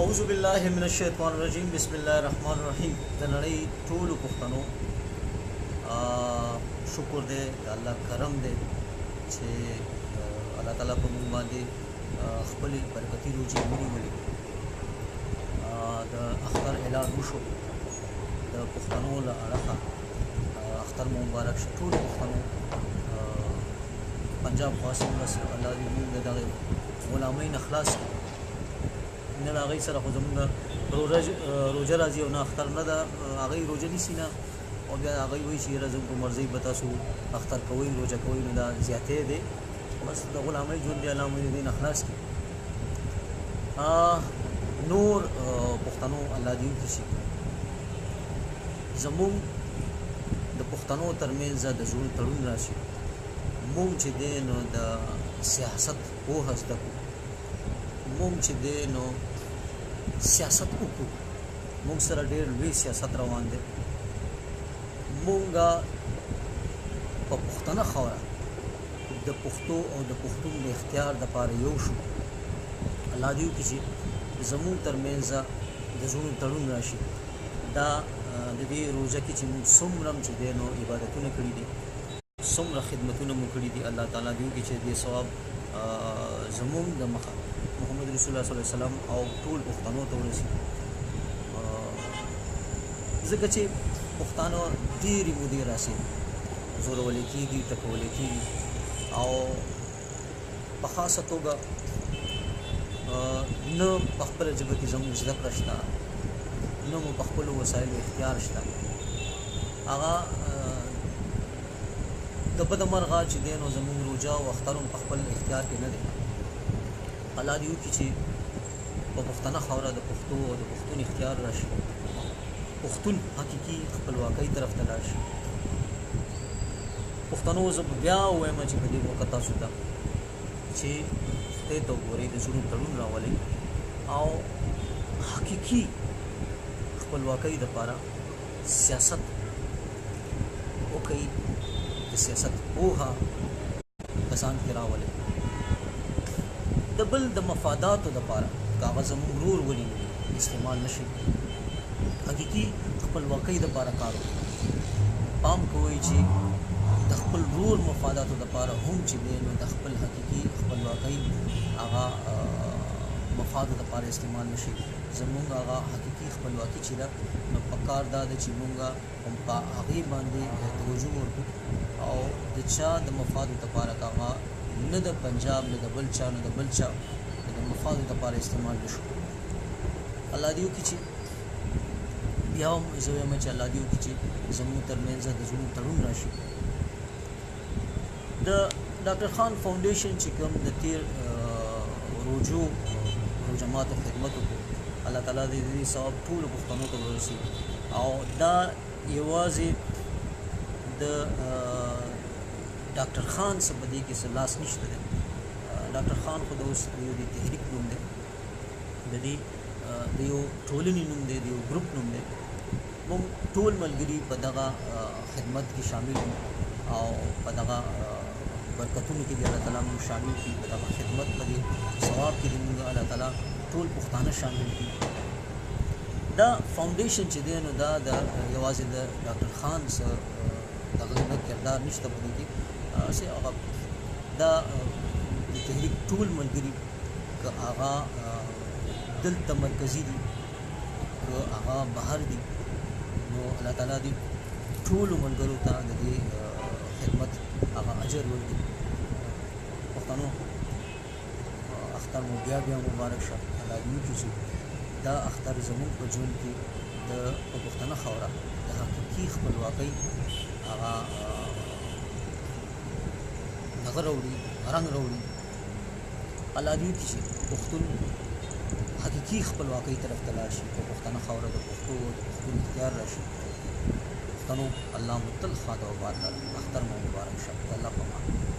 اعوذ بالله من الشیطان الرجیم بسم الله الرحمن الرحیم د نړۍ ټولو پښتنو شکر دی د الله کرم دی چې الله تعالی په موږ باندې خپلې برکتي روزې ونیولې د اختر اعلان وشو د پښتنو له اړخه اختر مو مبارک شه ټولو پښتنو پنجاب خاص ولس الله دې موږ د دغې غلامۍ نه خلاص کړي نه د هغې سره خو زمونږ روژه راځي او نه اختر نه ده هغې روژه نیسي نه او بیا هغې وایي چې یاره زموږ په مرضۍ به تاسو اختر کوئ روژه کوئ نو دا زیاتی دی بس د غلامۍ ژوند دی الله مو دې نه خلاص کړي نور پښتنو الله دې وکړي شي زموږ د پښتنو ترمنځ د زړونو تړون راشي موږ چې دی نو د سیاست پوهه زده کړو موږ چې دی نو سیاست وکړو موږ سره ډېر لوی سیاست روان دی موږ په پښتنه خاوره د پښتو او د پښتون د اختیار دپاره یو شو الله دې وکړي چې زموږ ترمنځ د زړونو تړون راشي دا د دې روژه کې چې موږ څومره چې دی نو عبادتونه کړي دي څومره خدمتونه مو کړي دي الله تعالی دې وکړي چې دې ثواب زموږ د مخه محمد رسول الله صلی الله علیه وسلم او ټول پښتنو ته ورسي ځکه چې پښتانه ډېرې مودې راسي زورولې کېږي ټکولې کېږي او په خاصه توګه نه په خپله ژبه کې زموږ زده کړه شته نه مو په خپلو وسایلو اختیار شته هغه د بده مرغه چې دی نو زموږ روژه او اختر هم په خپل اختیار کې نه دی الله دې وکړي چې په پښتنه خاوره د پښتو او د پښتون اختیار راشي پښتون حقیقي خپلواکۍ طرف ته لاړ شي پښتنو زه بیا ووایم چې په دې موقع تاسو ته چې خدای ته وګورئ د زړونو تړون راولئ او حقیقي خپلواکۍ دپاره سیاست وکئ د سیاست پوهه کسان کې راولئ د بل د مفاداتو دپاره که هغه زموږ رور ولي استعمال نشي حقیقي خپلواکۍ دپاره کار وکړي پام کوئ چې د خپل رور مفاداتو دپاره هم چې دی نو د خپل حقیقي خپلواکۍ هغه مفادو دپاره استعمال نشي زموږ هغه حقیقي خپلواکي چې ده نو پکار دا ده چې موږ هم په هغې باندې توجه ورکړو او د چا د مفادو دپاره که هغه نه د پنجاب نه د بل چا نه د بل چا د مفادو دپاره استعمال نشو الله دې وکړي چې بیا هم زه وایم چې الله دې وکړي چې زموږ ترمنځ د زړونو تړون راشي د ډاکټر خان فاونډیشن چې کوم د تیر روجو روژه ماتو خدمت وکړو الله تعالی دې دې ثواب ټولو پښتنو ته ورسي او دا یوازې د ډاکټر خان څه په دې کې څه لاس نشته دی ډاکټر خان خو د اوس یو د تحریک نوم دی د دې د یو ټولنې نوم دی د یو ګروپ نوم دی موږ ټول ملګري په دغه خدمت کې شامل یو او په دغه برکتونو کې د الله تعالی موږ شامل کړي په دغه خدمت په دې ثواب کې د موږ الله تعالی ټول پښتانه شامل کړي دا فاونډیشن چې دی نو دا د یوازې د ډاکټر خان څه دغه نه کردار نشته په دې کې چې هغه دا د تحریک ټول ملګري که هغه دلته مرکزي دي که هغه بهر دي نو الله تعالی دې ټولو ملګرو ته د دې خدمت هغه اجر ورکړي پښتنو اختر مو بیا مبارک شه الله دې وکړي چې دا اختر زموږ په ژوند کې د په پښتنه خاوره د حقیقي خپلواکۍ هغه دغه راوړي رنګ راوړي الله دې وکړي چې پښتون حقیقي خپلواکۍ طرف ته لاړ شي په پښتنه خاوره د پښتو او د پښتون اختیار راشي پښتنو الله مو تل ښاد او آباد لره اختر مو مبارک شه د الله په امان